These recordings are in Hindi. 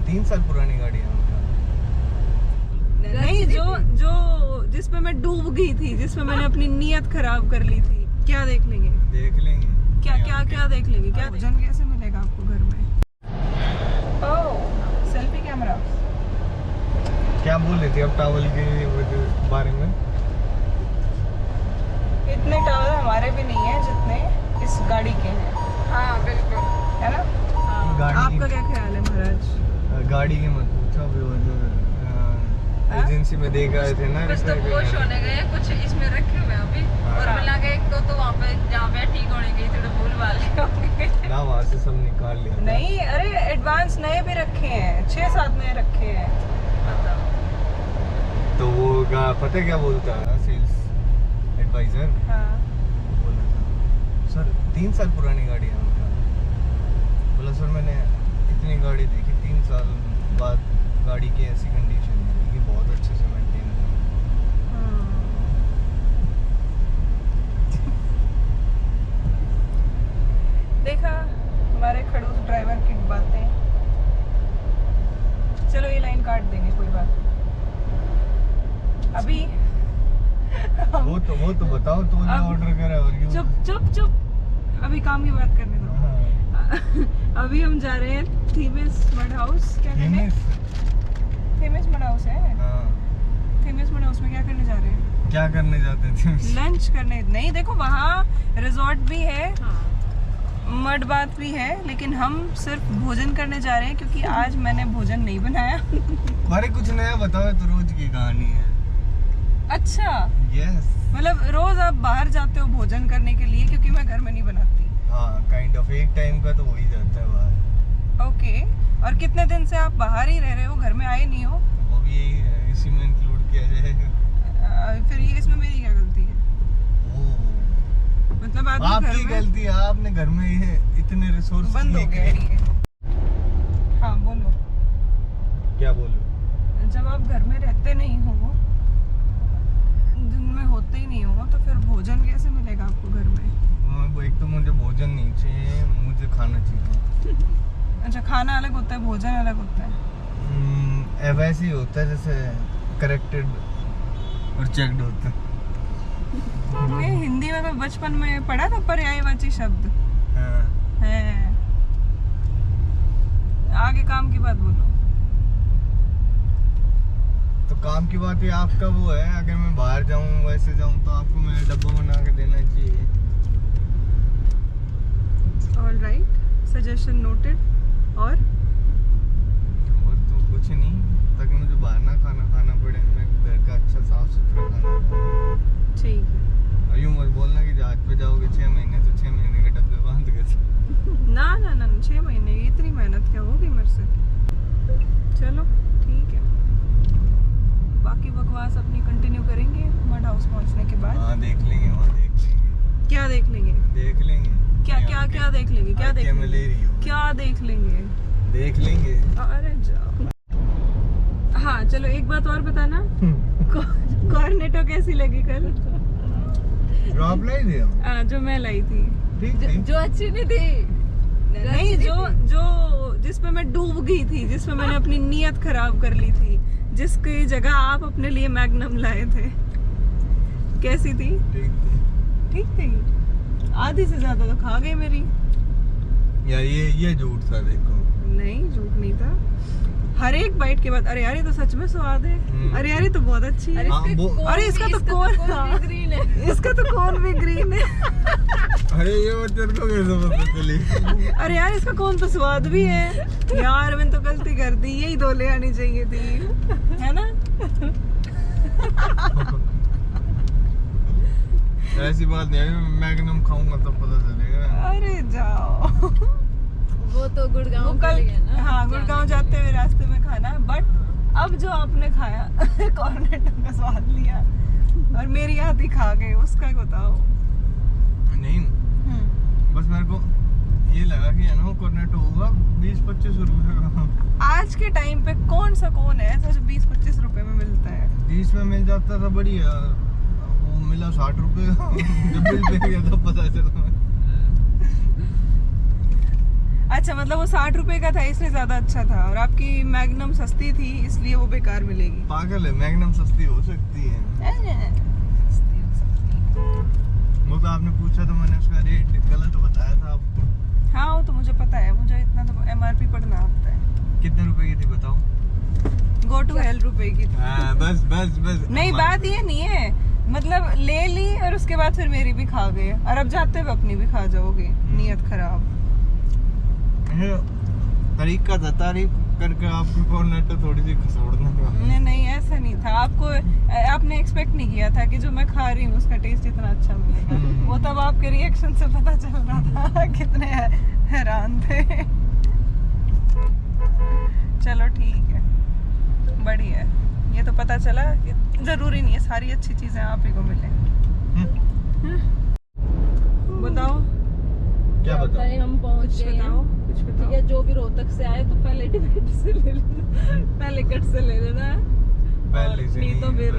3 साल पुरानी गाड़ी है उनका। नहीं, जो जिस पे मैं डूब गई थी, जिसमें मैंने अपनी नीयत खराब कर ली थी। क्या देख लेंगे? देख लेंगे। क्या देख लेंगे? क्या भोजन कैसे मिलेगा आपको घर में? ओह, सेल्फी कैमरा। क्या बोल रही थी अब टावल के बारे में? इतने टावल हमारे भी नहीं है जितने इस गाड़ी के हैं। हाँ बिल्कुल, है ना? आपका क्या ख्याल है महाराज? गाड़ी की मत पूछो, अभी वो जो एजेंसी में देख आए थे ना, कुछ तो वॉश होने गए, कुछ इसमें रखे हुए अभी। और मिला के एक तो वहाँ पे जहाँ पे ठीक होने गई थोड़े भूल वाले होंगे ना, वहाँ से सब निकाल लिया। नहीं, अरे एडवांस नए भी रखे हैं, 6-7 नए रखे हैं। तो वो पता क्या बोलता है सेल्स एडवाइजर? हाँ। बोला था सर 3 साल पुरानी गाड़ी है उनका। बोला सर मैंने इतनी गाड़ी देखी, 3 साल बाद गाड़ी की ऐसी कंडीशन है कि बहुत अच्छे से मेंटेन है। देखा हमारे खड़ूस ड्राइवर की बातें। चलो ये लाइन काट देंगे, कोई बात नहीं। अभी वो तो बताओ, तो जो ऑर्डर करा और क्यों? चुप अभी काम की बात करने दो। हाँ। अभी हम जा रहे हैं थीमिस मड हाउस। क्या करने? थीमिस मड हाउस है। हाँ। थीमिस मड हाउस में क्या करने जा रहे हैं? क्या करने जाते थे? लंच करने। नहीं, देखो वहाँ रिजॉर्ट भी है, मड बाथ भी है, लेकिन हम सिर्फ भोजन करने जा रहे हैं क्योंकि आज मैंने भोजन नहीं बनाया। अरे कुछ नया बताओ, तो रोज की कहानी है। अच्छा, यस। मतलब रोज आप बाहर जाते हो भोजन करने के लिए? क्योंकि मैं घर में नहीं बनाती। हाँ, काइंड ऑफ एक टाइम का तो हो ही जाता है बाहर। ओके, और कितने दिन से आप बाहर ही रह रहे हो, घर में आए नहीं हो? वो भी इसी में इंक्लूड किया जाए। फिर ये इसमें मेरी क्या गलती है? मतलब आपकी गलती है, आपने घर में ये इतने रिसोर्स बंद हो गए। हाँ बोलो। क्या बोलो? जब आप घर में रहते नहीं हो, दिन में होते ही नहीं हो, तो फिर भोजन कैसे मिलेगा आपको घर में? एक तो मुझे भोजन नहीं चाहिए, मुझे खाना चाहिए। अच्छा, खाना अलग होता है, भोजन अलग होता है। वैसे ही होता है जैसे करेक्टेड और चेक्ड होता है। मैं हिंदी में कोई बचपन में पढ़ा था पर्यायवाची शब्द। हाँ। है। आगे काम की बात बोलो। तो काम की बात है, आपका वो है, अगर मैं बाहर जाऊं वैसे जाऊं तो आपको मेरा डब्बा बना के देना चाहिए। All right, suggestion noted. और तो कुछ नहीं, ताकि मुझे बाहर ना खाना पड़े, मैं घर का अच्छा साफ सुथरा खाना खाऊं। ठीक है। यूं मत बोलना कि जहाज पे जाओगे 6 महीने तो 6 महीने के डब्बे बांध के। ना 6 महीने की इतनी मेहनत क्या होगी मेरे से? चलो ठीक है, बाकी बकवास अपनी कंटिन्यू करेंगे मड हाउस पहुंचने के बाद। हाँ देख लेंगे, वहाँ देख लेंगे। क्या देख लेंगे? देख लेंगे। क्या देख लेंगे? क्या देख मैं ले रही हूँ। क्या देख लेंगे? देख लेंगे। अरे जाओ। हाँ चलो, एक बात और बताना, कॉर्नेटो कैसी लगी कल? जो आप लाई थी? जो मैं लाई थी। ठीक थी। जो अच्छी नहीं थी। नहीं, जो जिस पे मैं डूब गई थी, जिसमें मैंने अपनी नीयत खराब कर ली थी, जिसकी जगह आप अपने लिए मैग्नम लाए थे, कैसी थी? ठीक थी। आधी से ज्यादा तो खा गई मेरी। यार ये झूठ था, देखो। नहीं, झूठ नहीं था। हर एक बाइट के बाद अरे यार ये तो सच में स्वाद है, अरे यार ये तो बहुत अच्छी है, अरे इसका तो कौन ग्रीन है, इसका तो कौन भी ग्रीन है। अरे ये तेरे को कैसे पता चली? अरे यार इसका कौन तो स्वाद भी है। यार मैंने तो गलती कर दी, यही 2 ले आनी चाहिए थी, है ना? ऐसी बात नहीं है, मैग्नम खाऊंगा तब पता चलेगा। अरे जाओ। वो तो गुड़गांव कल, ना। हाँ गुड़गांव जाते हुए रास्ते में खाना। बट अब जो आपने खाया कॉर्नेटो का स्वाद लिया और मेरी आधी खा गए, उसका बताओ। नहीं, बस मेरे को ये लगा कि है ना, कॉर्नेटो होगा 20-25 रुपए का। आज के टाइम पे कौन है ऐसा जो 20-25 रुपए में मिलता है? 20 में मिल जाता था, बढ़िया। वो मिला 60 रुपए का। जब बिल पे गया तब पता चला। अच्छा मतलब वो 60 रुपए का था इसलिए ज्यादा अच्छा था, और आपकी मैग्नम सस्ती थी इसलिए वो बेकार मिलेगी। पागल है, मैग्नम सस्ती हो सकती है। सस्ती हो सकती है। वो तो आपने पूछा तो मैंने उसका रेट गलत बताया था आपको। हाँ वो तो मुझे पता है, मुझे इतना तो MRP पढ़ना आता है। कितने रुपए की थी बताओ? गो टू हेल रुपए की थी। बस बस बस। नहीं बात ये नहीं है, मतलब ले ली और उसके बाद फिर मेरी भी खा गए, और अब जाते हुए अपनी भी खा जाओगे, नियत खराब। तरीका था तारीफ करके आपको कॉर्नर थोड़ी सी खसोड़ने का। नहीं ऐसा नहीं था, आपने एक्सपेक्ट नहीं किया था कि जो मैं खा रही हूँ उसका टेस्ट इतना अच्छा मिलेगा। वो तब आपके रिएक्शन से पता चल रहा था कितने हैरान थे। चलो ठीक है, बढ़िया है। ये तो पता चला कि जरूरी नहीं है सारी अच्छी चीजें आप ही को मिले। बताओ क्या बताओ? हम पहुंच कुछ गए हैं। बताओ, कुछ ठीक बताओ। है, जो भी रोहतक से आए तो पहले टिकट से ले लेना, पहले कट से ले लेना है। पहले से नहीं तो फिर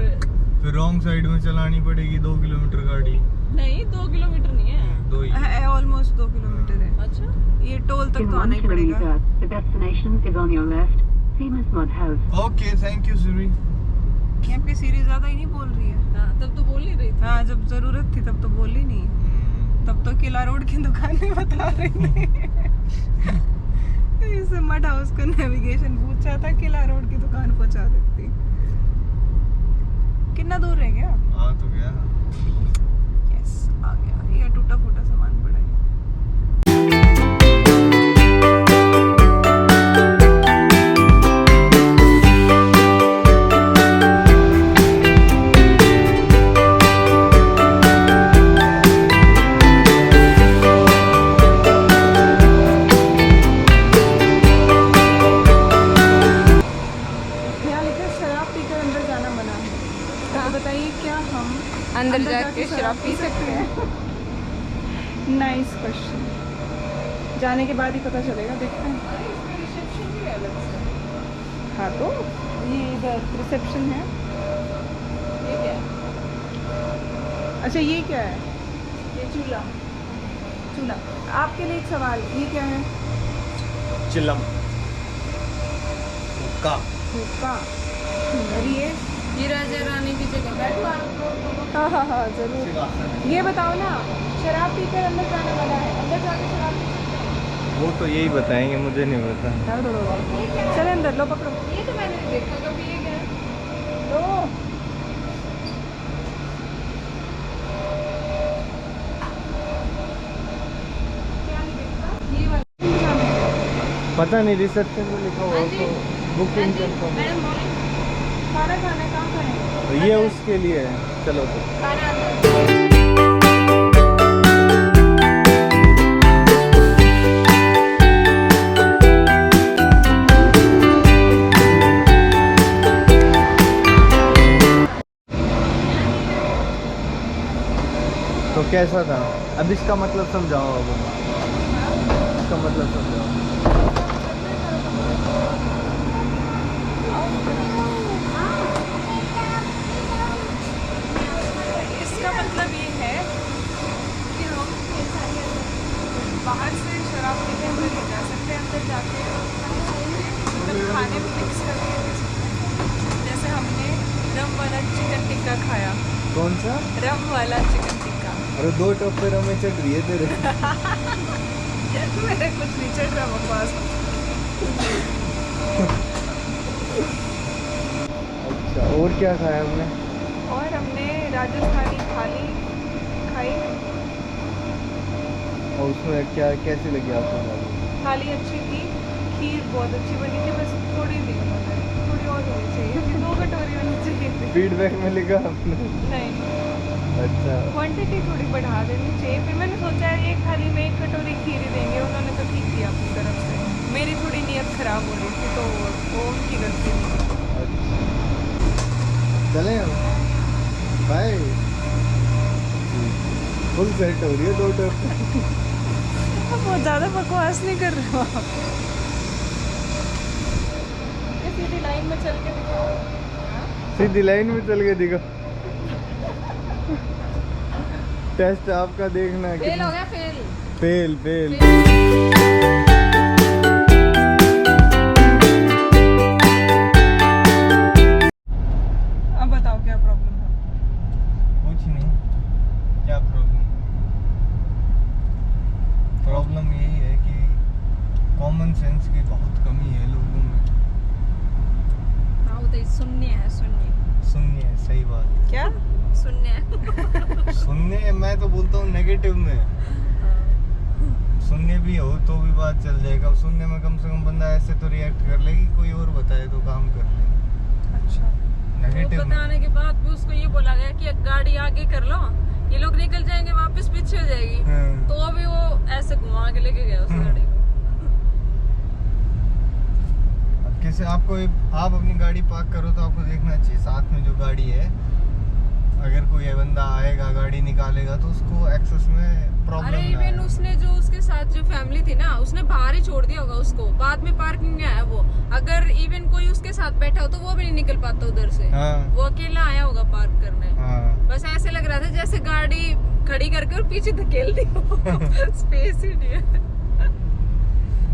रॉन्ग साइड में चलानी पड़ेगी 2 किलोमीटर गाड़ी। नहीं 2 किलोमीटर नहीं है। 2 ही। ऑलमोस्ट 2 किलोमीटर है। अच्छा ये टोल तक In तो आना 1 ही पड़ेगा। kilometer, the destination is on your left. Famous Mud House. Okay thank you सुरी। ये आपकी सीरीज ज्यादा ही नहीं बोल रही है। हाँ, तब तो बोल ही रही थी। हाँ जब जरूरत थी तब तो बोली नहीं, तब तो किला रोड की दुकान नहीं बता रही थी। इसे मड हाउस को नेविगेशन पूछा था, किला रोड की दुकान पहुंचा देती। कितना दूर रह गया? आ तो गया। यस आ गया। ये टूटा फूटा सामान पड़ा है। यहाँ लिखा है शराब पीकर अंदर जाना मना है। तो बताइए क्या हम अंदर जाके शराब पी सकते हैं? Nice question. जाने के बाद ही पता चलेगा, देखते हैं। हाँ तो ये इधर रिसेप्शन है। ये क्या है? अच्छा ये क्या है? ये चूल्हा। चूल्हा। आपके लिए एक सवाल, ये क्या है? चिलम का हुक्का। और ये राजा रानी की जगह बैठो आप। हाँ जरूर। ये बताओ ना, शराब पीकर अंदर जाना मना है, अंदर जाके शराब पी सकते हैं? वो तो यही बताएंगे, मुझे नहीं पता। चले अंदर, लो पकड़ो। ये तो मैंने नहीं देखा कभी। ये क्या है? लो ये वाला। पता नहीं, रिसेप्शन में लिखा हुआ हाँ जी। तो बुकिंग कंफर्म। मैडम बोले खाना खाना है, कहाँ खाएंगे? ये उसके लिए है। चलो तो खाना अंदर। तो कैसा था? अब इसका मतलब समझाओ। अब इसका मतलब समझाओ। इसका मतलब ये है कि हम बाहर से शराब पी के अंदर ले जा सकते हैं, अंदर जाके मतलब खाने में मिक्स करके दे सकते हैं। जैसे हमने रम वाला चिकन टिक्का खाया। कौन सा? रम वाला चिकन टिक्का। अरे 2 टप्पे रमे चढ़ रही है तेरे। मेरे कुछ नहीं चढ़ रहा बकवास। अच्छा और क्या खाया हमने? और हमने राजस्थानी थाली खाई। और उसमें क्या कैसी लगी आपको? थाली अच्छी थी, खीर बहुत अच्छी बनी थी, बस थोड़ी दी उन्होंने, थोड़ी और होनी चाहिए थी, 2 कटोरी होनी चाहिए थी। फीडबैक में लिखा आपने? नहीं, अच्छा क्वांटिटी थोड़ी बढ़ा देनी चाहिए। फिर मैंने सोचा एक थाली में 1 कटोरी खीर ही देंगे, उन्होंने तो ठीक दिया अपनी तरफ से। मेरी थोड़ी नीयत खराब हो रही थी तो वो उनकी गलती थी। चले हम बाय। फुल सेट हो रही है 2 टप्पे। बहुत ज़्यादा बकवास नहीं कर रहे हो आप। ये सीधी लाइन में चल के दिखाओ। सीधी लाइन में चल के दिखा। टेस्ट आपका देखना है। फेल हो गया, fail. Fail fail. Common sense की बहुत कमी है लोगों में। हाँ वो तो शून्य है, सुनिए, सही बात। क्या शून्य सुनने मैं तो बोलता हूँ नेगेटिव में, सुनने भी हो तो भी बात चल जाएगा। सुनने में कम से कम बंदा ऐसे तो रिएक्ट कर ले कि कोई और बताए तो काम कर ले। अच्छा नेगेटिव में बताने के बाद भी उसको ये बोला गया कि गाड़ी आगे कर लो, ये लोग निकल जाएंगे, वापस पीछे हो जाएगी। हाँ। तो अभी वो ऐसे घुमा के लेके गया उस गाड़ी को। अब कैसे आप अपनी गाड़ी पार्क करो तो आपको देखना चाहिए साथ में जो गाड़ी है, अगर कोई बंदा आएगा गाड़ी निकालेगा तो उसको एक्सेस में प्रॉब्लम अरे ना इवन आए। उसने जो उसके साथ जो फैमिली थी ना, उसने बाहर ही छोड़ दिया होगा उसको, बाद में पार्किंग में आया वो। अगर इवन कोई उसके साथ बैठा हो तो वो भी नहीं निकल पाता उधर से। हाँ। वो अकेला आया होगा पार्क करने। हाँ। बस ऐसे लग रहा था जैसे गाड़ी खड़ी करके और पीछे धकेल दी हो। स्पेस ही नहीं है।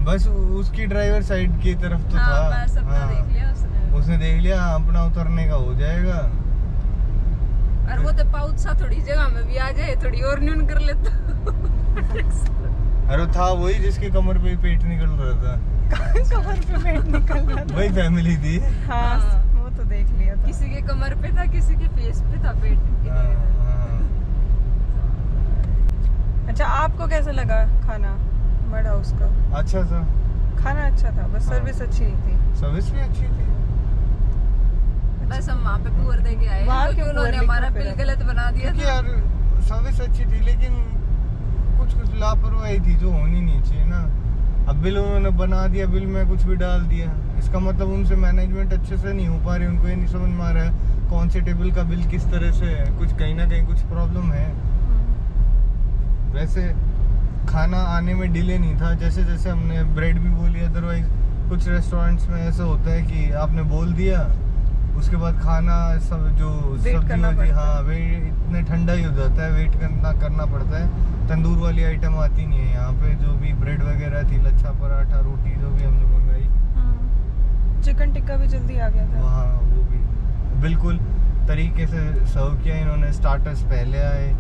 बस उसकी ड्राइवर साइड की तरफ तो हाँ, था। बस अपना हाँ। देख लिया उसने देख लिया अपना उतरने का हो जाएगा। और वो तो पाउच सा थोड़ी जगह में भी आ जाए, थोड़ी और न्यून कर लेता। अरे था वही जिसकी कमर पे पेट निकल रहा था। कमर पे पेट निकल रहा था। वही फैमिली थी। हाँ वो तो देख लिया था। किसी के कमर पे था, किसी के फेस पे था पेट। हाँ, हाँ। अच्छा आपको कैसा लगा खाना मड हाउस का? अच्छा था, खाना अच्छा था, बस हाँ। सर्विस अच्छी नहीं थी। सर्विस भी अच्छी थी। बस हम वहाँ पे पुअर दे के आए वहाँ क्योंकि क्यों उन्होंने पुअर हमारा लिखा बिल फिर? गलत बना दिया क्योंकि था। यार सर्विस अच्छी थी लेकिन कुछ लापरवाही थी जो होनी नहीं चाहिए ना। अब बिल उन्होंने बना दिया, बिल में कुछ भी डाल दिया, इसका मतलब उनसे मैनेजमेंट अच्छे से नहीं हो पा रही, उनको ये नहीं समझ में आ रहा है कौन से टेबल का बिल किस तरह से है, कुछ कहीं ना कहीं कुछ प्रॉब्लम है। वैसे खाना आने में डिले नहीं था, जैसे जैसे हमने ब्रेड भी बोली, अदरवाइज कुछ रेस्टोरेंट्स में ऐसा होता है कि आपने बोल दिया उसके बाद खाना सब जो वेट सब्जी करना होती पड़ता हाँ वे इतने ठंडा ही हो जाता है, वेट करना पड़ता है। तंदूर वाली आइटम आती नहीं है यहाँ पे, जो भी ब्रेड वगैरह थी, लच्छा पराठा, रोटी जो भी हमने मंगाई, चिकन टिक्का भी जल्दी आ गया था। वहाँ वो भी बिल्कुल तरीके से सर्व किया इन्होंने। स्टार्टर्स पहले आए,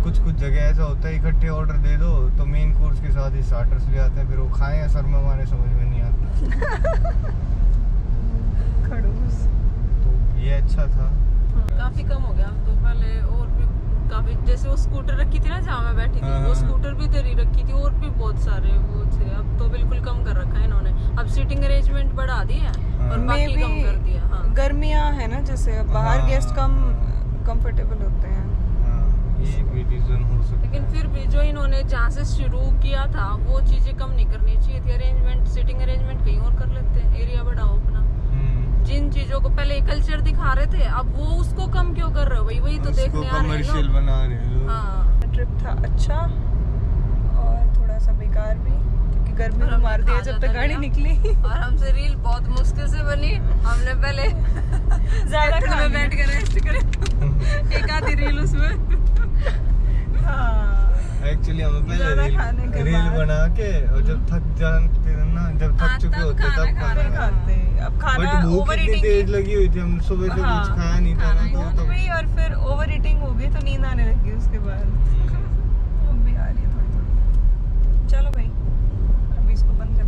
कुछ जगह ऐसा होता है इकट्ठे ऑर्डर दे दो तो मेन कोर्स के साथ ही स्टार्टर्स ले आते हैं, फिर वो खाएं या सर में हमारे समझ में नहीं आता। खड़ूस। तो ये अच्छा था। काफी कम हो गया तो पहले, और भी काफी, जैसे वो स्कूटर रखी थी ना जहाँ मैं बैठी थी, हाँ, वो हाँ। स्कूटर भी तेरी रखी थी, और भी बहुत सारे वो थे। अब तो बिल्कुल कम कर रखा है इन्होंने, अब सीटिंग अरेंजमेंट बढ़ा दी है और में बाकी भी कम कर दिया। हाँ। गर्मियाँ है ना, जैसे अब बाहर हाँ। गेस्ट कम कंफर्टेबल होते हैं। हाँ, ये भी रीजन हो सकता लेकिन है। फिर भी जो इन्होंने जहाँ से शुरू किया था वो चीजें कम नहीं करनी चाहिए थी। अरेंजमेंट, सीटिंग अरेंजमेंट कहीं और कर लेते हैं, एरिया बढ़ाओ अपना। जिन चीजों को पहले कल्चर दिखा रहे थे, अब वो उसको कम क्यों कर रहे हो भाई? वही तो उसको देखने आ रहे हैं कमर्शियल लोग। बना रहे हैं लोग। हाँ। ट्रिप था अच्छा और थोड़ा सा बेकार भी, क्योंकि गर्मी और में हमने मार दिया खा जब ज्यादा तक गाड़ी लिया। निकली। और हमसे रील बहुत मुश्किल से बनी। हमने पहले ज्यादा theater खा में लिया। बैठ कर रेस्ट करे, एक आधी रील उसमें। हाँ एक्चुअली हमें ज्यादा पहले खाने के रील बाद। बना के और जब थक जाते हैं ना, जब थक हाँ, चुके तब होते खाना तब खाना फिर खाना खाते। अब खाना बट भूख ओवर इतनी ईटिंग तेज लगी हुई थी, हम सुबह से हाँ, कुछ खाया नहीं था ना, खाना तो भी, और फिर ओवर ईटिंग हो गई तो नींद आने लगी उसके बाद। अब भी आ रही है थोड़ी थोड़ी। चलो भाई अभी इसको बंद कर